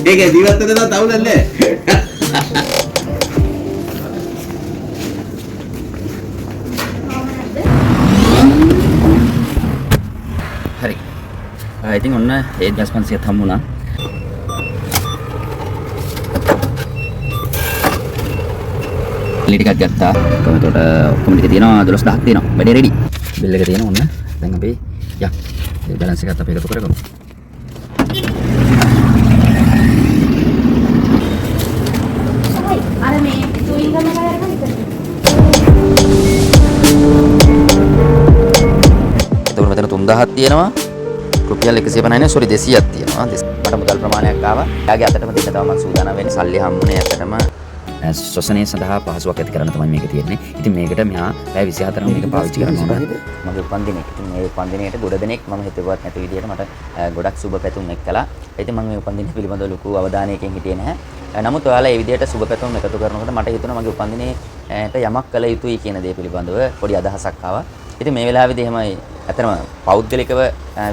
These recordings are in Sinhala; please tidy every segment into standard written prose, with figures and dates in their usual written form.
ඒක ජීවත් වෙන්න තව තවුනන්නේ. හරි. ඉතින් ඔන්න 1500ක් හම්බුණා. ටිකක් ගත්තා. කොහොමද ඔක්කොම ටික තියෙනවා 12000ක් තියෙනවා. වැඩේ රෙඩි. බිල් එක තියෙනවා ඔන්න. දැන් අපි යා ඒ බැලන්ස් එකත් අපි එකතු කරගමු. අර මේ චුයින් ගම කරගෙන එතකොට මෙතන 3000ක් තියෙනවා. රුපියල් 150 නේ සෝරි 200ක් තියෙනවා. මට මුදල් ප්‍රමාණයක් ආවා. එයාගේ අතටම දෙන්න තමයි මම සූදානම් වෙන්නේ. සල්ලි හම්බුනේ ඇත්තටම ශ්වසනය සඳහා පහසුවක් ඇති කරන්න තමයි මේක තියෙන්නේ. ඉතින් මේකට මෙහා පැය 24ක් මේක පාවිච්චි කරන්න ඕන. මගේ උපන්දිනේ. ඉතින් මේ උපන්දිනේට ගොඩ දෙනෙක් මම හිතුවත් නැති විදිහට මට ගොඩක් සුබ පැතුම් එක්කලා. ඉතින් මම මේ උපන්දිනේ පිළිබඳව ලොකු අවධානයකින් හිටියේ නැහැ. නමුත් ඔයාලා මේ විදිහට සුබ පැතුම් එකතු කරනකොට මට හිතුණා මගේ උපන්දිනේට යමක් කළ යුතුයි කියන දේ පිළිබඳව පොඩි අදහසක් ආවා. ඉතින් මේ වෙලාවේදී එහෙමයි ඇත්තටම පෞද්ගලිකව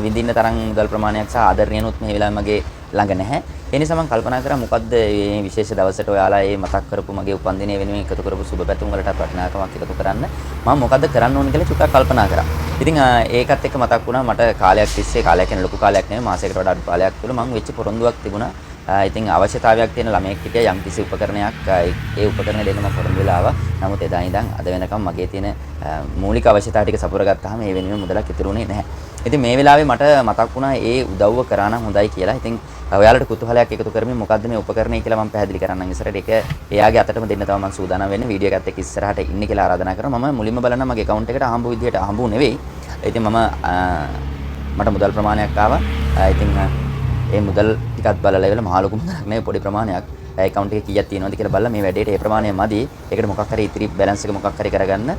විඳින්න තරම් මුදල් ප්‍රමාණයක් සහ ආදරණීයනොත් මේ වෙලාවේ මගේ ළඟ නැහැ. ඒ නිසා මම කල්පනා කරා මොකද්ද මේ විශේෂ දවසට ඔයාලා මේ මතක් කරපු මගේ උපන්දිනය වෙනුවෙන් එකතු කරපු සුබ පැතුම් වලට වටිනාකමක් එකතු කරන්න මම මොකද්ද කරන්න ඕන කියලා චුට්ටක් කල්පනා කරා. ඉතින් ඒකත් එක්ක මතක් වුණා මට කාලයක් තිස්සේ කාලයක් කියන්නේ ලොකු කාලයක් නෙමෙයි මාසයකට වඩා අඩු කාලයක් තුළ මම වෙච්ච පොරොන්දුවක් තිබුණා. ඉතින් අවශ්‍යතාවයක් තියෙන ළමයෙක් හිටිය යම් කිසි උපකරණයක් ඒ උපකරණය දෙන්න මම පොරොන්දු වෙලා ආවා. නමුත් එදා ඉඳන් අද වෙනකම් මගේ තියෙන මූලික අවශ්‍යතා ටික සපුර ගත්තාම ඒ වෙනුවෙන් මුදලක් ඉතුරුනේ නැහැ. ඉතින් මේ වෙලාවේ මට මතක් වුණා ඒ උදව්ව කරා නම් හොඳයි කියලා. ඉතින් ඔයාලට කුතුහලයක් එකතු කරමින් මොකද්ද මේ උපකරණය කියලා මම පැහැදිලි කරන්නම් ඉස්සරහට. ඒක එයාගේ අතටම දෙන්න තමයි මම සූදානම් වෙන්නේ. වීඩියෝ එකත් එක්ක ඉස්සරහට ඉන්න කියලා ආරාධනා කරනවා. මම මුලින්ම බලන්න මගේ account එකට අහඹු විදියට අහඹු නෙවෙයි. ඉතින් මට මුදල් ප්‍රමාණයක් ආවා. ඉතින් ඒ මුදල් ටිකත් බලලා ඉවල මහ ලොකු මුදලක් නෙවෙයි පොඩි ප්‍රමාණයක්. account එකේ කීයක් තියෙනවද කියලා බලලා මේ වැඩේට ඒ ප්‍රමාණය මදි. ඒකට මොකක් හරි ඉතිරි balance එක මොකක් හරි කරගන්න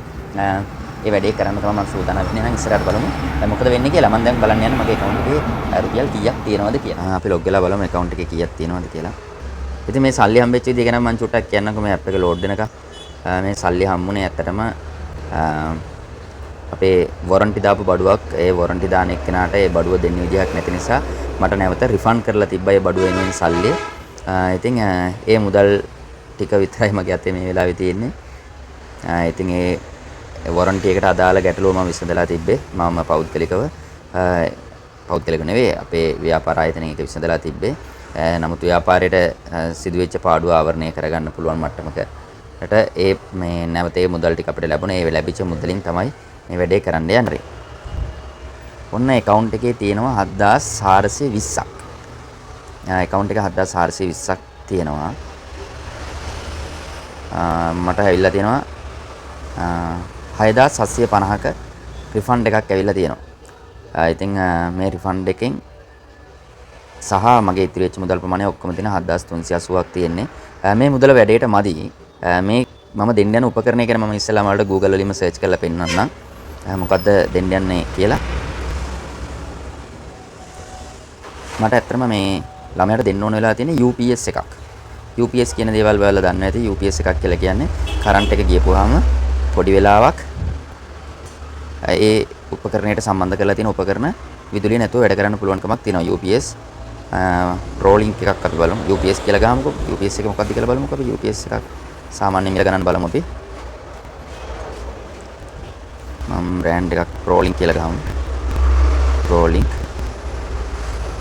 ඒ වැඩේ කරන්න තමයි මම සූදානම් වෙන්නේ. නම් ඉස්සරහට බලමු. දැන් මොකද වෙන්නේ කියලා මම දැන් බලන්න යන්නේ මගේ account එකේ රුපියල් කීයක් තියෙනවද කියලා. අපි log වෙලා බලමු account එකේ කීයක් තියෙනවද කියලා. ඉතින් මේ සල්ලි හම්බෙච්ච විදිහ ගැන මම චුට්ටක් කියන්නම්කො මේ app එක load වෙනකම්. මේ සල්ලි හම්බුනේ ඇත්තටම අපේ warranty දාපු බඩුවක් ඒ warranty දාන එක්කෙනාට ඒ බඩුව දෙන්න විදිහක් නැති නිසා මට නැවත refund කරලා තිබ්බා ඒ බඩුව වෙනුවෙන් සල්ලි. ඉතින් ඒ මුදල් ටික විතරයි මගේ අතේ මේ වෙලාවේ තියෙන්නේ. ඉතින් ඒ warranty එකට අදාළ ගැටලුව මම විසඳලා තිබ්බේ. මම පෞද්ගලික නෙවෙයි අපේ ව්‍යාපාර ආයතනයක ඒක විසඳලා තිබ්බේ. නමුත් ව්‍යාපාරයට සිදුවෙච්ච පාඩුව ආවරණය කරගන්න පුළුවන් මට්ටමකට ඒ මේ නැවත ඒ මුදල් ටික අපිට ලැබුණේ. ඒ ලැබිච්ච මුදලින් තමයි මේ වැඩේ කරන්න යන්නේ. ඔන්න account එකේ තියෙනවා 7420ක්. account එක 7420ක් තියෙනවා. මට ඇවිල්ලා තියෙනවා 6750ක refund එකක් ඇවිල්ලා තියෙනවා. ඉතින් මේ refund එකෙන් සහ මගේ ඉතිරි වෙච්ච මුදල් ප්‍රමාණය ඔක්කොම තියෙන 7380ක් තියෙන්නේ. මේ මුදල වැඩේට මදි. මේ මම දෙන්න යන උපකරණය ගැන මම ඉස්සෙල්ලාම වලට Google වලින්ම search කරලා පෙන්නන්නම්. මොකද්ද දෙන්න යන්නේ කියලා. මට ඇත්තටම මේ ළමයාට දෙන්න ඕන වෙලා තියෙන UPS එකක්. UPS කියන දේවල් වල දන්නේ නැති UPS එකක් කියලා කියන්නේ කරන්ට් එක ගියපුවාම පොඩි වෙලාවක් ඒ උපකරණයට සම්බන්ධ කරලා තියෙන උපකරණ විදුලිය නැතුව වැඩ කරන්න පුළුවන් කමක් තියෙනවා. UPS රෝලින් එකක් අපි බලමු. UPS කියලා ගහමුකෝ. UPS එක මොකක්ද කියලා බලමුකෝ අපි. UPS එකක් සාමාන්‍ය මිල ගණන් බලමු අපි. මම බ්‍රෑන්ඩ් එකක් රෝලින් කියලා ගහමු. රෝලින්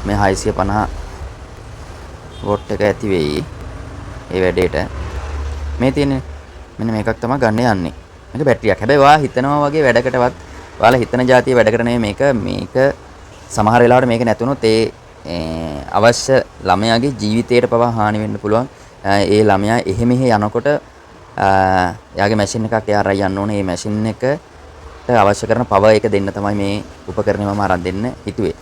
මේ 650 වෝට් එක ඇති වෙයි ඒ වැඩේට. මේ තියෙන්නේ මෙන්න මේකක් තමයි ගන්න යන්නේ. මේක බැටරියක්. හැබැයි ඔයා හිතනවා වගේ වැඩකටවත් ඔයාලා හිතන જાතිය වැඩ කරන මේක සමහර වෙලාවට මේක නැතුනොත් අවශ්‍ය ළමයාගේ ජීවිතයට පවා හානි වෙන්න පුළුවන්. ඒ ළමයා එහෙ මෙහෙ යනකොට එයාගේ මැෂින් එකක් එයා අරන් යන්න ඕනේ. මේ මැෂින් එකට අවශ්‍ය කරන පවර් එක දෙන්න තමයි මේ උපකරණය මම අරන් දෙන්න හිතුවේ.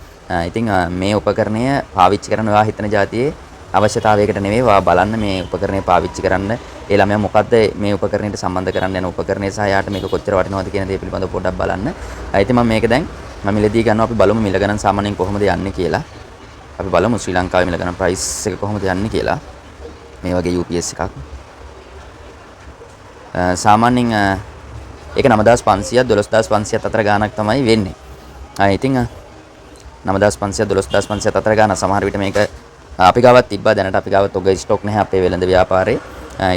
ඉතින් මේ උපකරණය පාවිච්චි කරන ඔයා හිතන જાතියේ අවශ්‍යතාවයකට නෙවෙයි. ඔයා බලන්න මේ උපකරණය පාවිච්චි කරන්න ඒ ළමයා මොකද්ද මේ උපකරණයට සම්බන්ධ කරන්න යන උපකරණය සහ යාට මේක කොච්චර වටිනවද කියන දේ පිළිබඳව පොඩ්ඩක් බලන්න. ඉතින් මම මේක දැන් මිලදී ගන්නවා. අපි බලමු මිල ගණන් සාමාන්‍යයෙන් කොහොමද යන්නේ කියලා. අපි බලමු ශ්‍රී ලංකාවේ මිල ගණන් ප්‍රයිස් එක කොහොමද යන්නේ කියලා. මේ වගේ UPS එකක් සාමාන්‍යයෙන් ඒක 9500 12500 අතර ගාණක් තමයි වෙන්නේ. ඉතින් 9500 12500 අතර ගාණ සමහර විට මේක අපි ගාවත් තිබ්බා දැනට අපි ගාවත් ඔග ස්ටොක් නැහැ අපේ වෙළඳ ව්‍යාපාරේ.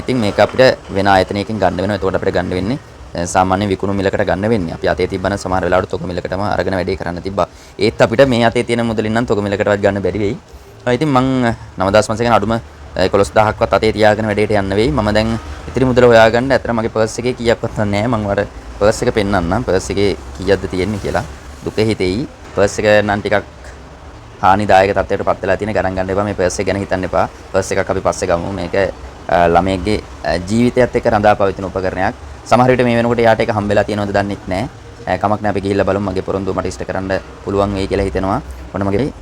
ඉතින් මේක අපිට වෙන ආයතනයකින් ගන්න වෙනවා. එතකොට අපිට ගන්න වෙන්නේ සාමාන්‍ය විකුණු මිලකට ගන්න වෙන්නේ. අපි අතේ තිබ්බන සමහර වෙලාවට තොග මිලකටම අරගෙන වැඩේ කරන්න තිබ්බා. ඒත් අපිට මේ අතේ තියෙන මුදලින් නම් තොග මිලකටවත් ගන්න බැරි වෙයි. ඉතින් මං 9500 කියන අඩුම 11000ක්වත් අතේ තියාගෙන වැඩේට යන්න වෙයි. මම දැන් ඉතිරි මුදල හොයාගන්න ඇතර මගේ පර්ස් එකේ කීයක්වත් නැහැ. මං වර පර්ස් එක පෙන්නන්නම්. පර්ස් එකේ කීයක්ද තියෙන්නේ කියලා. දුක හිතෙයි. පර්ස් එක නම් ටිකක් හානිදායක තත්ත්වයකට පත් වෙලා තියෙන ගණන් ගන්න එපා. මේ පර්ස් එක ගැන හිතන්න එපා. පර්ස් එකක් අපි පස්සේ ගමු. මේක ළමයෙක්ගේ ජීවිතයත් එක්ක රඳා පවතින උපකරණයක්. සමහර විට මේ වෙනකොට යාට ඒක හම්බෙලා තියෙනවද දන්නෙත් නැහැ. කමක් නැහැ අපි ගිහිල්ලා බලමු. මගේ පොරොන්දුව මට ඉෂ්ට කරන්න පුළුවන් වෙයි කියලා හිතෙනවා. ඔන්න මගේ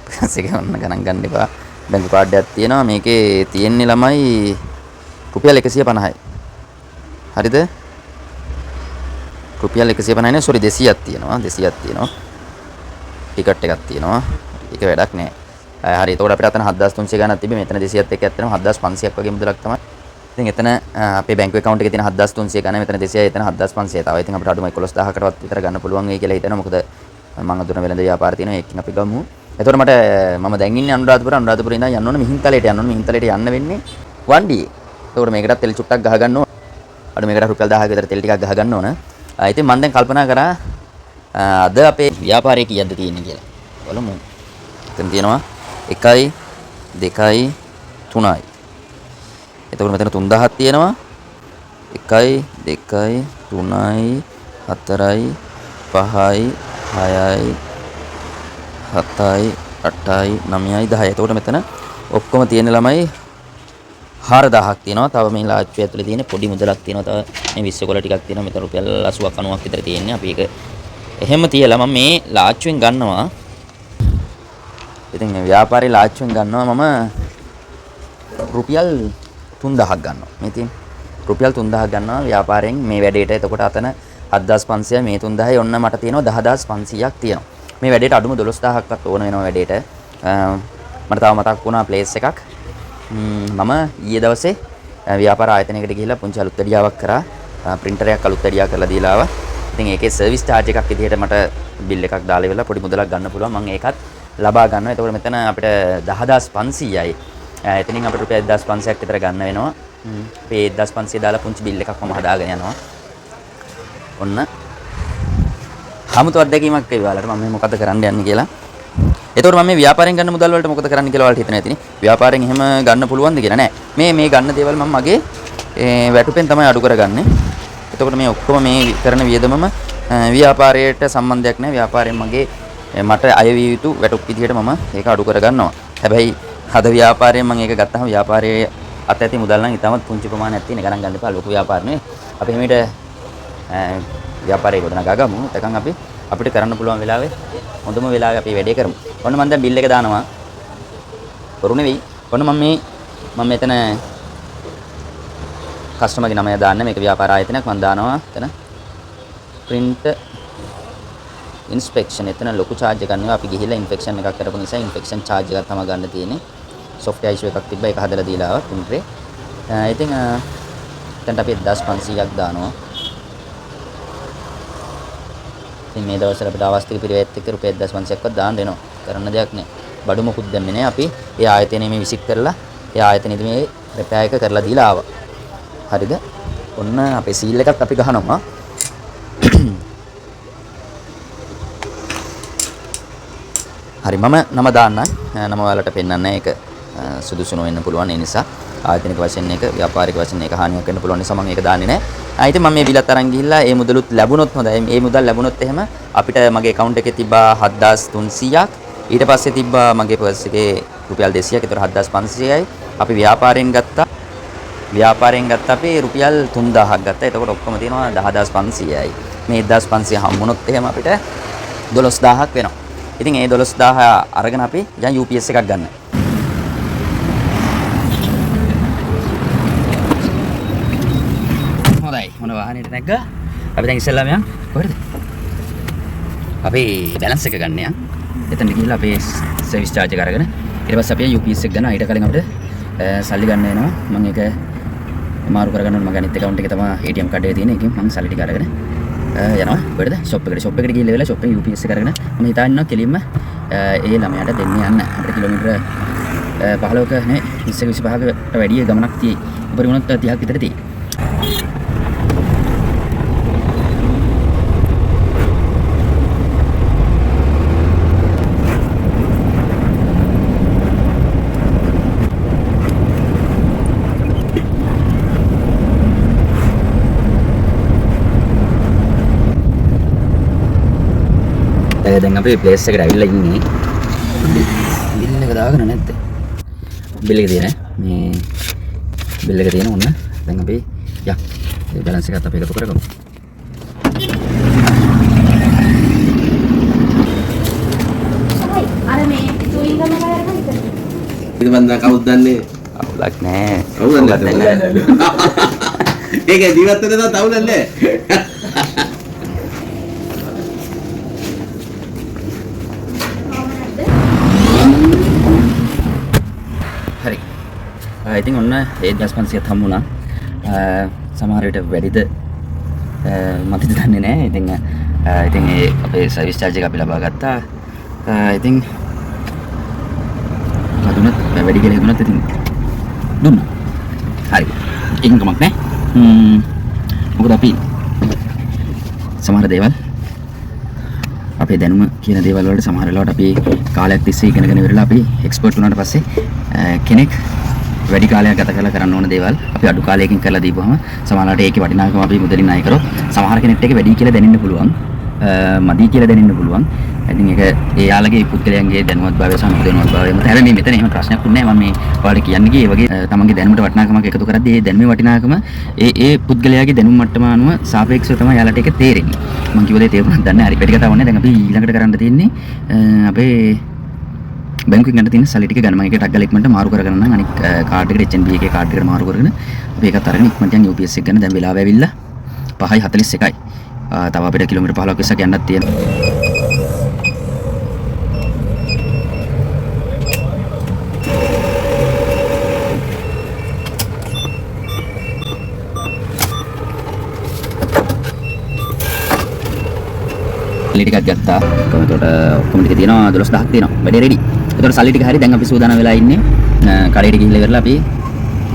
පර්ස් එක ඔන්න ගණන් ගන්න එපා. බැංකු කාඩ් එකක් තියෙනවා. මේකේ තියෙන්නේ ළමයි රුපියල් 150යි. හරිද? රුපියල් 150 නේ සෝරි 200ක් තියෙනවා. 200ක් තියෙනවා. ටිකට් එකක් තියෙනවා. ඒක වැඩක් නෑ. හරි. එතකොට අපිට අතන 7300 ගණන් තිබ්බේ. මෙතන 200ත් එක්ක ඇත්තටම 7500ක් වගේ මුදලක් තමයි. ඉතින් එතන අපේ බැංකු account එකේ තියෙන 7300 ගණන් මෙතන 200යි එතන 7500 තව. ඉතින් අපිට අඩුම 11000කටවත් විතර ගන්න පුළුවන් වෙයි කියලා හිතනවා. මොකද මම අඳුරන වෙළඳ ව්‍යාපාර තියෙනවා. ඒකකින් අපි ගමු. එතකොට මට මම දැන් ඉන්නේ අනුරාධපුරේ ඉඳන් යන්න ඕනේ මිහින්තලයට යන්න ඕනේ. මිහින්තලයට යන්න වෙන්නේ වණ්ඩියේ. එතකොට මේකටත් තෙල් චුට්ටක් ගහ ගන්න ඕන. අඩු මේකට රුපියල් 1000ක විතර තෙල් ටිකක් ගහ ගන්න ඕන. ඉතින් මම දැන් කල්පනා කරා අද අපේ ව්‍යාපාරයේ කීයක්ද තියෙන්නේ කියලා. බලමු. එතන තියෙනවා 1යි 2යි 3යි. එතකොට මෙතන 3000ක් තියෙනවා. 1යි 2යි 3යි 4යි 5යි 6යි 7යි 8යි 9යි 10යි. එතකොට මෙතන ඔක්කොම තියෙන ළමයි 4000ක් තියෙනවා. තව මේ ලාච්චුව ඇතුලේ තියෙන පොඩි මුදලක් තියෙනවා. තව මේ විශ්වකොල ටිකක් තියෙනවා. මෙතන රුපියල් 80ක් 90ක් විතර තියෙන්නේ. අපි ඒක එහෙම තියලා මම මේ ලාච්චුවෙන් ගන්නවා. ඉතින් මේ ව්‍යාපාරේ ලාච්චුවෙන් ගන්නවා මම රුපියල් 3000ක් ගන්නවා. මේ තියෙන රුපියල් 3000ක් ගන්නවා ව්‍යාපාරයෙන් මේ වැඩේට. එතකොට අතන 7500 මේ 3000යි ඔන්න මට තියෙනවා 10500ක් තියෙනවා. මේ වැඩේට අඩුම 12000ක්වත් ඕන වෙනවා වැඩේට. මට තව මතක් වුණා ප්ලේස් එකක්. මම ඊයේ දවසේ ව්‍යාපාර ආයතනයකට ගිහිල්ලා පුංචි අලුත් වැඩියාවක් කරා. printer එකක් අලුත් වැඩියා කරලා දීලා ආවා. ඉතින් ඒකේ සර්විස් charge එකක් විදිහට මට බිල් එකක් දාලා ඉවරලා පොඩි මුදලක් ගන්න පුළුවන්. මම ඒකත් ලබා ගන්නවා. එතකොට මෙතන අපිට 10500යි. එතනින් අපිට රුපියල් 1500ක් විතර ගන්න වෙනවා. මේ 1500 දාලා පුංචි බිල් එකක් මම හදාගෙන යනවා. ඔන්න හමුතු අත්දැකීමක් ඒ වෙලාවට මම මොකද කරන්න යන්නේ කියලා. එතකොට මම මේ ව්‍යාපාරයෙන් ගන්න මුදල් වලට මොකද කරන්න කියලා ඔයාලට හිතන ඇතිනේ. ව්‍යාපාරයෙන් එහෙම ගන්න පුළුවන්ද කියලා නෑ. මේ ගන්න දේවල් මම මගේ වැටුපෙන් තමයි අඩු කරගන්නේ. එතකොට මේ ඔක්කොම මේ කරන වියදමම ව්‍යාපාරයට සම්බන්ධයක් නෑ. ව්‍යාපාරයෙන් මගේ මට අය විය යුතු වැටුප් විදිහට මම ඒක අඩු කරගන්නවා. හැබැයි අද ව්‍යාපාරයෙන් මම ඒක ගත්තාම ව්යාපාරයේ අත ඇති මුදල් නම් ඉතාමත් පුංචි ප්‍රමාණයක් තියෙන ගණන් ගන්න එපා. ලොකු ව්‍යාපාර නෙවෙයි. අපි හැමීට ව්‍යාපාරේ ගොඩනගා ගමු. එතකන් අපිට කරන්න පුළුවන් වෙලාවේ හොඳම වෙලාවේ අපි වැඩේ කරමු. ඔන්න මම දැන් බිල් එක දානවා. කරු නෙවෙයි. ඔන්න මම මෙතන කස්ටමර්ගේ නමය දාන්න. මේක ව්‍යාපාර ආයතනයක් මම දානවා. එතන print inspection එතන ලොකු charge එකක් නෙවෙයි. අපි ගිහිල්ලා inspection එකක් කරපු නිසා inspection charge එකක් තමයි ගන්න තියෙන්නේ. software issue එකක් තිබ්බා. ඒක හදලා දීලා ආවා printer. ඉතින් එතනට අපි 10500ක් දානවා. ඉතින් මේ දවස්වල අපිට අවස්ථික පිරිවෙත් එක්ක රුපියල් 1500ක්වත් දාන්න වෙනවා. කරන්න දෙයක් නැහැ. බඩු මොකුත් දැම්මේ නැහැ. අපි ඒ ආයතනයේ මේ විසිට් කරලා ඒ ආයතනයේදී මේ රිපෙයාර් එක කරලා දීලා ආවා. හරිද? ඔන්න අපේ සීල් එකත් අපි ගහනවා. හරි මම නම දාන්න. නම ඔයාලට පෙන්නන්න ඒක සුදුසු නොවෙන්න පුළුවන්. ඒ නිසා ආයතනික වශයෙන් එක ව්‍යාපාරික වශයෙන් එක හානියක් වෙන්න පුළුවන් නිසා මම ඒක දාන්නේ නැහැ. ඉතින් මම මේ බිලත් අරන් ගිහිල්ලා ඒ මුදලුත් ලැබුණොත් හොඳයි. මේ මුදල් ලැබුණොත් එහෙම අපිට මගේ account එකේ තිබ්බා 7300ක්. ඊට පස්සේ තිබ්බා මගේ පර්ස් එකේ රුපියල් 200ක්. ඒතර 7500යි. අපි ව්‍යාපාරයෙන් ගත්තා අපි රුපියල් 3000ක් ගත්තා. එතකොට ඔක්කොම තියෙනවා 10500යි. මේ 10500 හම්බුනොත් එහෙම අපිට 12000ක් වෙනවා. ඉතින් ඒ 12000 අරගෙන අපි දැන් UPS එකක් ගන්න. හොඳයි. මොන වාහනේට නැග්ගා? අපි දැන් ඉස්සෙල්ලාම යන් කොහෙද? අපි බැලන්ස් එක ගන්න යන්. එතනට ගිහිල්ලා අපේ සර්විස් charge එක අරගෙන ඊට පස්සේ අපි UPS එක ගන්නවා. ඊට කලින් අපිට සල්ලි ගන්න වෙනවා. මම ඒක මාරු කරගන්න ඕනේ. මගේ අනිත් account එකේ තමයි ATM card එක තියෙන. ඒකෙන් මම සල්ලි ටික අරගෙන යනවා. කොහෙද? shop එකට ගිහිල්ලා වෙලා shop එකේ UPS එක අරගෙන මම හිතාගෙන ඉන්නවා කෙලින්ම ඒ ළමයාට දෙන්න යන්න. අපිට කිලෝමීටර 15ක නේ 20ක 25කට වැඩි ගමනක් තියෙයි. උපරිම වුණත් 30ක් විතර තියෙයි. දැන් අපි ප්ලේස් එකට ඇවිල්ලා ඉන්නේ. බිල් එක දාගෙන නැද්ද? බිල් එක තියෙන මේ බිල් එක තියෙන ඔන්න. දැන් අපි යා ඒ බැලන්ස් එකත් අපි එකතු කරගමු. අර මේ චුයින් ගම කරලා හිටද? ඒක මන් දැන් කවුද දන්නේ? අවුලක් නැහැ. අවුලක් නැහැ. ඒක ජීවත් වෙන දා අවුලක් නැහැ. හරි. ඉතින් ඔන්න 1500ක් හම්බුණා. සමහර විට වැඩිද මට දන්නේ නැහැ. ඉතින් ඒ අපේ සර්විස් චාර්ජ් එක අපි ලබා ගත්තා. ඉතින් දුන්නත් වැඩි කියලා දුන්නත් ඉතින් දුන්නා. හරි. ඒකම කමක් නැහැ. මොකද අපි සමහර දේවල් අපේ දැනුම කියන දේවල් වලට සමහර වෙලාවට අපි කාලයක් තිස්සේ ඉගෙනගෙන ඉවරලා අපි එක්ස්පර්ට් වුණාට පස්සේ කෙනෙක් වැඩි කාලයක් ගත කරලා කරන්න ඕන දේවල් අපි අඩු කාලයකින් කරලා දීපුවම සමහරවිට ඒකේ වටිනාකම අපි මුදලින් ණය කරොත් සමහර කෙනෙක්ට ඒක වැඩි කියලා දැනෙන්න පුළුවන්. මදි කියලා දැනෙන්න පුළුවන්. ඉතින් ඒක එයාලගේ පුද්ගලයන්ගේ දැනුවත්භාවය සහ නොදැනුවත්භාවය මත හැබැයි මෙතන එහෙම ප්‍රශ්නයක් නැහැ. මම මේ ඔයාලට කියන්නේ ඒ වගේ තමන්ගේ දැනුමට වටිනාකමක් එකතු කරද්දී ඒ දැනුමේ වටිනාකම ඒ පුද්ගලයාගේ දැනුම මට්ටම අනුව සාපේක්ෂව තමයි යාලට ඒක තේරෙන්නේ. මම කිව්ව දේ තේරුණාද දන්නේ නැහැ. හරි වැඩි කතාවක් නැහැ. දැන් අපි ඊළඟට කරන්න තියෙන්නේ අපේ බැංකුවෙන් ගන්න තියෙන සල්ලි ටික ගන්න. මම ඒකට ටග්ගල ඉක්මනට මාරු කරගන්න නම් අනිත් කාඩ් එකට HNB එකේ කාඩ් එකට මාරු කරගෙන අපි ඒකත් අරගෙන ඉක්මනට යන් UPS එක ගන්න. දැන් වෙලාව ඇවිල්ලා 5:41යි. තව අපිට කිලෝමීටර් 15ක් විස්සක් යන්නත් තියෙනවා. සල්ලි ටිකක් ගත්තා. එතකොට ඔක්කොම ටික තියෙනවා 12000ක් තියෙනවා. වැඩේ රෙඩි. එතකොට සල්ලි ටික හරි දැන් අපි සූදානම් වෙලා ඉන්නේ. කඩේට ගිහිල්ලා ඉවරලා අපි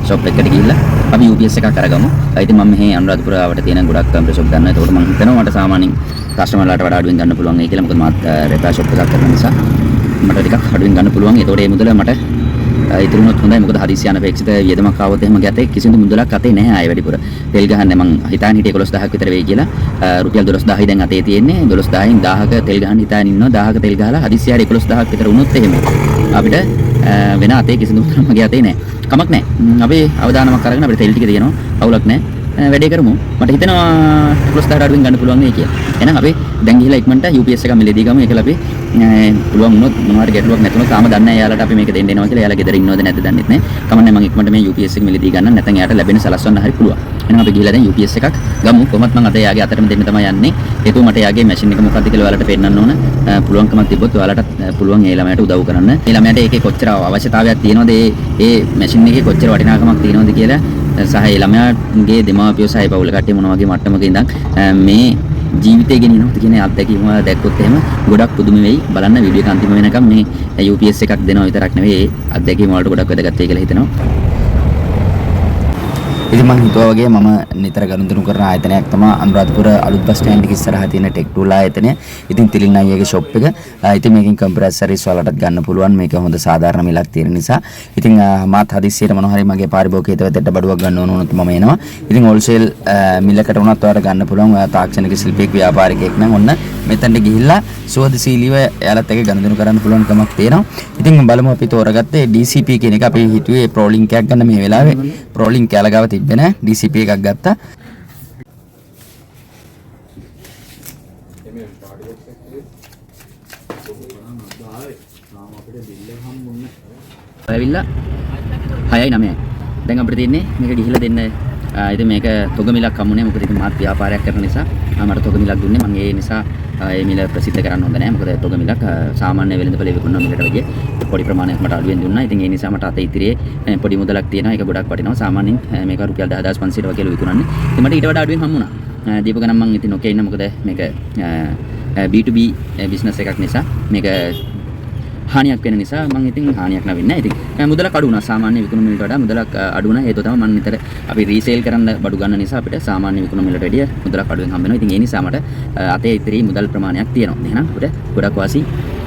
ෂොප් එකකට ගිහිල්ලා අපි UPS එකක් අරගමු. ඉතින් මම මෙහි අනුරාධපුර ආවට තියෙන ගොඩක් කම්පියුටර් ෂොප් ගන්නවා. ඒකට මම හිතනවා මට සාමාන්‍යයෙන් කස්ටමර්ලාට වඩා අඩුවෙන් ගන්න පුළුවන් වෙයි කියලා. මොකද මාත් රෙපෙයාර් ෂොප් එකක් කරන නිසා මට ටිකක් අඩුවෙන් ගන්න පුළුවන්. ඒතකොට මේ මුදල මට ඉතුරුනොත් හොඳයි. මොකද හදිසිය අනපේක්ෂිත වියදමක් ආවොත් එහෙම ගැතේ කිසිදු මුදලක් අතේ නැහැ ආයෙ වැඩිපුර. තෙල් ගහන්නේ මං හිතාගෙන හිටියේ 11000ක් විතර වෙයි කියලා. රුපියල් 12000යි දැන් අතේ තියෙන්නේ. 12000න් 1000ක තෙල් ගහන්න හිතාගෙන ඉන්නවා. 1000ක තෙල් ගහලා හදිසිය හරි 11000ක් විතර වුණොත් එහෙම අපිට වෙන අතේ කිසිදු මුදලක් මගේ අතේ නැහැ. කමක් නැහැ. අපි අවදානමක් අරගෙන අපිට තෙල් ටික තියෙනවා. අවුලක් නැහැ. වැඩේ කරමු. මට හිතෙනවා 11000ට අඩුවෙන් ගන්න පුළුවන් වෙයි කියලා. එහෙනම් අපි දැන් ගිහලා ඉක්මනට UPS එක මිලදී ගමු. ඒකලා අපි පුළුවන් වුණොත් මොනවාරි ගැටලුවක් නැතුනොත් තාම දන්නේ නැහැ යාළුවට අපි මේක දෙන්න එනවා කියලා. යාළුවා ගෙදර ඉන්නවද නැද්ද දන්නෙත් නැහැ. කමන්නේ මම ඉක්මනට මේ UPS එක මිලදී ගන්න. නැත්නම් යාට ලැබෙන සලස්වන්න හරි පුළුවන්. එහෙනම් අපි ගිහලා දැන් UPS එකක් ගමු. කොහොමත් මම අද යාගේ අතටම දෙන්න තමයි යන්නේ. හේතුව මට යාගේ මැෂින් එක මොකක්ද කියලා ඔයාලට පෙන්නන්න ඕන. පුළුවන්කමක් තිබ්බොත් ඔයාලට පුළුවන් ඒ ළමයාට උදව් කරන්න. ඒ ළමයාට ඒකේ කොච්චර අවශ්‍යතාවයක් තියෙනවද ඒ මැෂින් එකේ කොච්චර වටිනාකමක් තියෙනවද කියලා සහ ඒ ළමයාගේ දෙමාපියෝ සහ පවුල කට්ටිය මොන වගේ මට්ටමක ඉඳන් මේ ජීවිතය ගෙනියනවද කියන අත්දැකීම දැක්කොත් එහෙම ගොඩක් පුදුම වෙයි. බලන්න වීඩියෝ එක අන්තිම වෙනකම් මේ UPS එකක් දෙනවා විතරක් නෙවෙයි ඒ අත්දැකීම වලට ගොඩක් වැදගත් වෙයි කියලා හිතනවා. ඉතින් මම හිතුවා වගේ මම නිතර ගනුදෙනු කරන ආයතනයක් තමයි අනුරාධපුර අලුත් බස් ස්ටෑන්ඩ් එකේ ඉස්සරහා තියෙන ටෙක් ටූල් ආයතනය. ඉතින් තිලින් අයියාගේ ෂොප් එක. ඉතින් මේකෙන් කම්පියුටර් සර්විස් වලටත් ගන්න පුළුවන්. මේක හොඳ සාධාරණ මිලක් තියෙන නිසා. ඉතින් මාත් හදිස්සියට මොනවා හරි මගේ පාරිභෝගික හිතවතට බඩුවක් ගන්න ඕන වුණොත් මම එනවා. ඉතින් හෝල්සේල් මිලකට වුණත් ඔයාලට ගන්න පුළුවන්. ඔයා තාක්ෂණික ශිල්පියෙක් ව්‍යාපාරිකයෙක් නම් ඔන්න මෙතනට ගිහිල්ලා සුවදශීලීව එයාලත් එක්ක ගනුදෙනු කරන්න පුළුවන් කමක් තියෙනවා. ඉතින් බලමු අපි තෝරගත්තේ DCP කියන එක. අපි හිතුවේ Pro Link එකක් ගන්න මේ වෙලාවේ. Pro Link යාලා ගාව තිබ්බේ නැහැ. DCP එකක් ගත්තා. ඇවිල්ලා 6:09යි. දැන් අපිට තියෙන්නේ මේක ගිහිල්ලා දෙන්න. ඉතින් මේක තොග මිලක් හම්ුනේ. මොකද ඉතින් මාත් ව්‍යාපාරයක් කරන නිසා මට තොග මිලක් දුන්නේ. මම ඒ නිසා ඒ මිල ප්‍රසිද්ධ කරන්න හොඳ නැහැ. මොකද තොග මිලක් සාමාන්‍ය වෙළඳපොලේ විකුණන මිලට වැඩිය පොඩි ප්‍රමාණයක් මට අඩුවෙන් දුන්නා. ඉතින් ඒ නිසා මට අතේ ඉතිරියේ පොඩි මුදලක් තියෙනවා. ඒක ගොඩක් වටිනවා. සාමාන්‍යයෙන් මේක රුපියල් 10500 වගේ විකුණන්නේ. ඉතින් මට ඊට වඩා අඩුවෙන් හම්බුණා. දීපු ගණන් මම ඉතින් ඔකේ ඉන්න. මොකද මේක B2B බිස්නස් එකක් නිසා මේක හානියක් වෙන නිසා මම ඉතින් හානියක් නැවෙන්නේ නැහැ. ඉතින් මුදලක් අඩු වුණා. සාමාන්‍ය විකුණු මිලට වඩා මුදලක් අඩු වුණා. හේතුව තමයි මම නිතර අපි රීසේල් කරන්න බඩු ගන්න නිසා අපිට සාමාන්‍ය විකුණු මිලට වැඩිය මුදලක් අඩුවෙන් හම්බ වෙනවා. ඉතින් ඒ නිසා මට අතේ ඉතිරි මුදල් ප්‍රමාණයක් තියෙනවා. එහෙනම් අපිට ගොඩක් වාසි.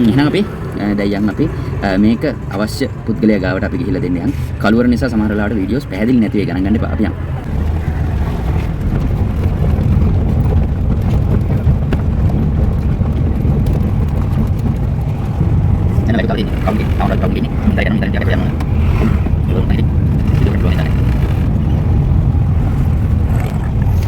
එහෙනම් අපි දැන් යන්න අපි මේක අවශ්‍ය පුද්ගලයා ගාවට අපි ගිහිල්ලා දෙන්න යන්න. කලවර නිසා සමහර වෙලාවට වීඩියෝස් පැහැදිලි නැති වෙයි ගණන් ගන්න එපා. අපි යන්න.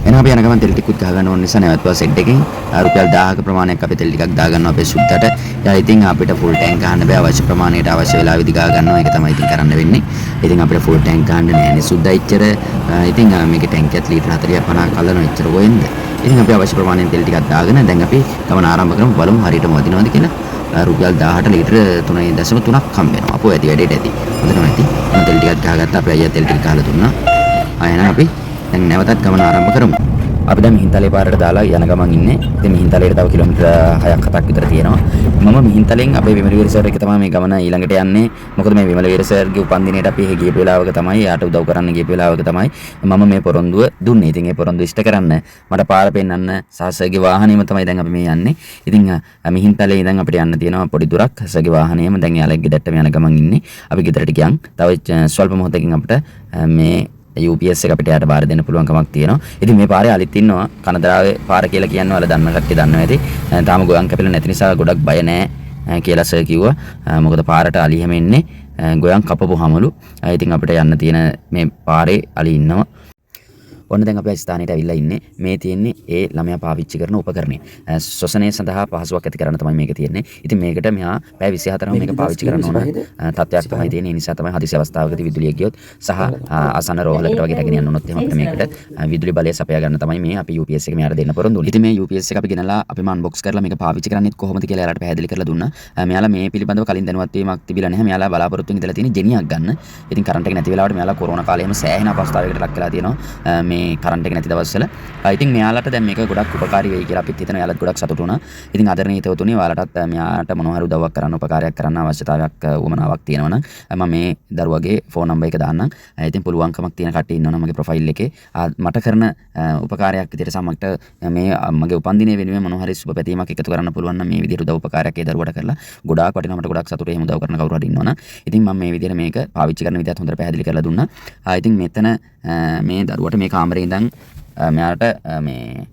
එහෙනම් අපි යන ගමන් තෙල් ටිකකුත් ගහ ගන්න ඕන නිසා නැවතුවා සෙට් එකෙන් රුපියල් 1000ක ප්‍රමාණයක් අපි තෙල් ටිකක් දා ගන්නවා අපේ සුද්දට. ඊට ඉතින් අපිට ෆුල් ටැංක් ගන්න බෑ අවශ්‍ය ප්‍රමාණයට අවශ්‍ය වෙලාවෙදි ගා ගන්නවා. ඒක තමයි ඉතින් කරන්න වෙන්නේ. ඉතින් අපිට ෆුල් ටැංක් ගන්න නෑනේ සුද්දා ඉච්චර. ඉතින් මේකේ ටැංකියත් ලීටර් 40 50 කලනවා ඉච්චර කොහෙන්ද. ඉතින් අපි අවශ්‍ය ප්‍රමාණයෙන් තෙල් ටිකක් දාගෙන දැන් අපි ගමන ආරම්භ කරමු. බලමු හරියටම වදිනවද කියලා. රුපියල් 18 ලීටර 3.3ක් හම්බ වෙනවා. අපෝ ඇති වැඩේට ඇති. හොඳටම ඇති. මම තෙල් ටිකක් ගහගත්තා. අපි අයියා තෙල් ටික ගහලා දුන්නා. එහෙනම් අපි දැන් නැවතත් ගමන ආරම්භ කරමු. අපි දැන් මිහින්තලේ පාරට දාලා යන ගමන් ඉන්නේ. ඉතින් මිහින්තලේට තව කිලෝමීටර 6ක් 7ක් විතර තියෙනවා. මම මිහින්තලෙන් අපේ විමල වීර සර් එක තමයි මේ ගමන ඊළඟට යන්නේ. මොකද මේ විමල වීර සර්ගේ උපන්දිනේට අපි එහෙ ගියපු වෙලාවක තමයි යාට උදව් කරන්න ගියපු වෙලාවක තමයි මම මේ පොරොන්දුව දුන්නේ. ඉතින් ඒ පොරොන්දුව ඉෂ්ට කරන්න මට පාර පෙන්නන්න සාසර්ගේ වාහනේම තමයි දැන් අපි මේ යන්නේ. ඉතින් මිහින්තලේ ඉඳන් අපිට යන්න තියෙනවා පොඩි දුරක්. සර්ගේ වාහනේම දැන් යාලගේ ගෙදරට යන ගමන් ඉන්නේ. අපි ගෙදරට ගියන් තව ස්වල්ප මොහොතකින් අපිට මේ UPS එක අපිට යාට බාර දෙන්න පුළුවන් කමක් තියෙනවා. ඉතින් මේ පාරේ අලිත් ඉන්නවා. කනදරාවේ පාර කියලා කියන්නේ වල දන්න කට්ටිය දන්නවා ඇති. තාම ගොයන් කැපෙලා නැති නිසා ගොඩක් බය නැහැ කියලා සර් කිව්වා. මොකද පාරට අලි හැම එන්නේ ගොයන් කපපුවාමලු. ඉතින් අපිට යන්න තියෙන මේ පාරේ අලි ඉන්නවා. ඔන්න දැන් අපි ස්ථානයට ඇවිල්ලා ඉන්නේ. මේ තියෙන්නේ ඒ ළමයා පාවිච්චි කරන උපකරණය. ශ්වසනය සඳහා පහසුවක් ඇති කරන්න තමයි මේක තියෙන්නේ. ඉතින් මේකට මෙහා පැය 24ම මේක පාවිච්චි කරන්න ඕන තත්ත්වයක් තමයි තියෙන්නේ. ඒ නිසා තමයි හදිසි අවස්ථාවකදී විදුලිය ගියොත් සහ ආසන්න රෝහලකට වගේ රැගෙන යන්න ඕනොත් එහෙනම් අපිට මේකට විදුලි බලය සපයා ගන්න තමයි මේ අපි UPS එක මෙයාට දෙන්න පොරොන්දු වෙන්නේ. ඉතින් මේ UPS එක අපි ගෙනලා අපි අන්බොක්ස් කරලා මේක පාවිච්චි කරන්නේත් කොහොමද කියලා එයාලට පැහැදිලි කරලා දුන්නා. මෙයාලා මේ පිළිබඳව කලින් දැනුවත් වීමක් තිබිලා නැහැ. මෙයාලා බලාපොරොත්තු වෙන ඉඳලා තියෙන ජෙනියක් ගන්න. ඉතින් කරන්ට් එක නැති වෙලාවට මෙයාලා කොරෝනා කාලේ එහෙම සෑහෙන අවස්ථාවකට ලක් වෙලා තියෙනවා. මේ කරන්ට් එක නැති දවස්වල. ඉතින් මෙයාලට දැන් මේක ගොඩක් උපකාරී වෙයි කියලා අපිත් හිතනවා. එයාලත් ගොඩක් සතුටු වුණා. ඉතින් ආදරණීය හිතවතුනි ඔයාලටත් මෙයාට මොනවා හරි උදව්වක් කරන්න උපකාරයක් කරන්න අවශ්‍යතාවයක් වමනාවක් තියෙනවා නම් මම මේ දරුවගේ ෆෝන් නම්බර් එක දාන්නම්. ඉතින් පුළුවන්කමක් තියෙන කට්ටිය ඉන්නවනම් මගේ ප්‍රොෆයිල් එකේ මට කරන උපකාරයක් විදිහට සමගට මේ මගේ උපන්දිනය වෙනුවෙන් මොනවා හරි සුබ පැතීමක් එකතු කරන්න පුළුවන් නම් මේ විදිහට උදව් උපකාරයක් ඒ දරුවට කරලා ගොඩාක් වටිනවා. මට ගොඩක් සතුටුයි එහෙම උදව් කරන කවුරු හරි ඉන්නවනම්. ඉතින් මම මේ විදිහට මේක පාවිච්චි කරන විදිහත් හොඳට පැහැදිලි කරලා දුන්නා. ඉතින් මෙතන මේ දරුවට මේ කාමරේ ඉඳන් මෙයාට මේ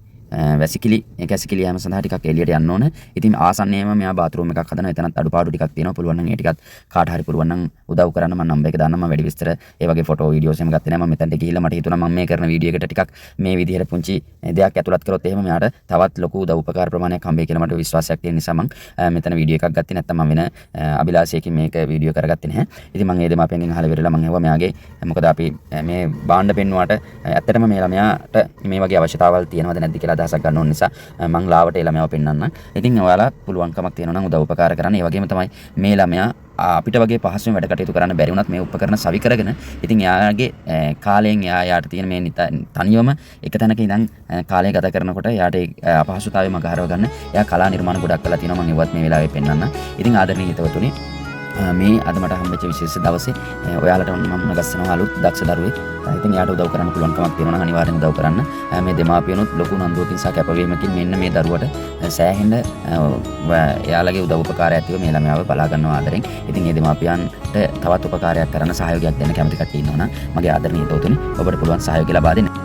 වැසිකිලි කැසිකිලි යෑම සඳහා ටිකක් එළියට යන්න ඕන. ඉතින් ආසන්නයේම මෙයා බාත්රූම් එකක් හදනවා. එතනත් අඩුපාඩු ටිකක් තියෙනවා. පුළුවන් නම් ඒ ටිකත් කාට හරි පුළුවන් නම් උදව් කරන්න මම නම්බර් එක දාන්නම්. මම වැඩි විස්තර ඒ වගේ ෆොටෝ වීඩියෝස් එහෙම ගත්තේ නැහැ. මම මෙතනට ගිහිල්ලා මට හිතුණා මම මේ කරන වීඩියෝ එකට ටිකක් මේ විදිහට පුංචි දෙයක් ඇතුළත් කරොත් එහෙම මෙයාට තවත් ලොකු උදව් උපකාර ප්‍රමාණයක් හම්බෙයි කියලා මට විශ්වාසයක් තියෙන නිසා මම මෙතන වීඩියෝ එකක් ගත්තේ. නැත්නම් මම වෙන අභිලාෂයකින් මේක වීඩියෝ කරගත්තේ නැහැ. ඉතින් මම ඒ දෙමාපියන්ගෙන් අහලා ඉවරලා මම හෙව්වා මෙයාගේ මොකද අපි මේ බාණ්ඩ පෙන්නුවාට ඇත්තටම මේ ළමයාට මේ වගේ අවශ්‍යතාවල් තියෙනවද නැද්ද කියලා අදහසක් ගන්න ඕන නිසා මං ලාවට ඒ ළමයාව පෙන්නන්න. ඉතින් ඔයාලා පුළුවන්කමක් තියෙනවා නම් උදව් උපකාර කරන්න. ඒ වගේම තමයි මේ ළමයා අපිට වගේ පහසුවෙන් වැඩ කටයුතු කරන්න බැරි වුණත් මේ උපකරණ සවි කරගෙන ඉතින් එයාගේ කාලයෙන් එයාට තියෙන මේ තනියම එක තැනක ඉඳන් කාලය ගත කරනකොට එයාට අපහසුතාවය මගහරව ගන්න එයා කලා නිර්මාණ ගොඩක් කරලා තියෙනවා. මම ඒවත් මේ වෙලාවේ පෙන්නන්න. ඉතින් ආදරණීය හිතවතුනි මේ අද මට හම්බෙච්ච විශේෂ දවසේ ඔයාලට මම ගස්සනවා අලුත් දක්ෂ දරුවෙක්. ඉතින් එයාට උදව් කරන්න පුළුවන්කමක් තියෙනවා නම් අනිවාර්යෙන් උදව් කරන්න. මේ දෙමාපියනොත් ලොකු නන්දුවකින් සහ කැපවීමකින් මෙන්න මේ දරුවට සෑහෙන එයාලගේ උදව් උපකාරයක් ඇතිව මේ ළමයාව බලා ගන්නවා ආදරෙන්. ඉතින් මේ දෙමාපියන්ට තවත් උපකාරයක් කරන්න සහයෝගයක් දෙන්න කැමති කට්ටිය ඉන්නවා නම් මගේ ආදරණීය දෝතුනි ඔබට පුළුවන් සහයෝගය ලබා දෙන්න.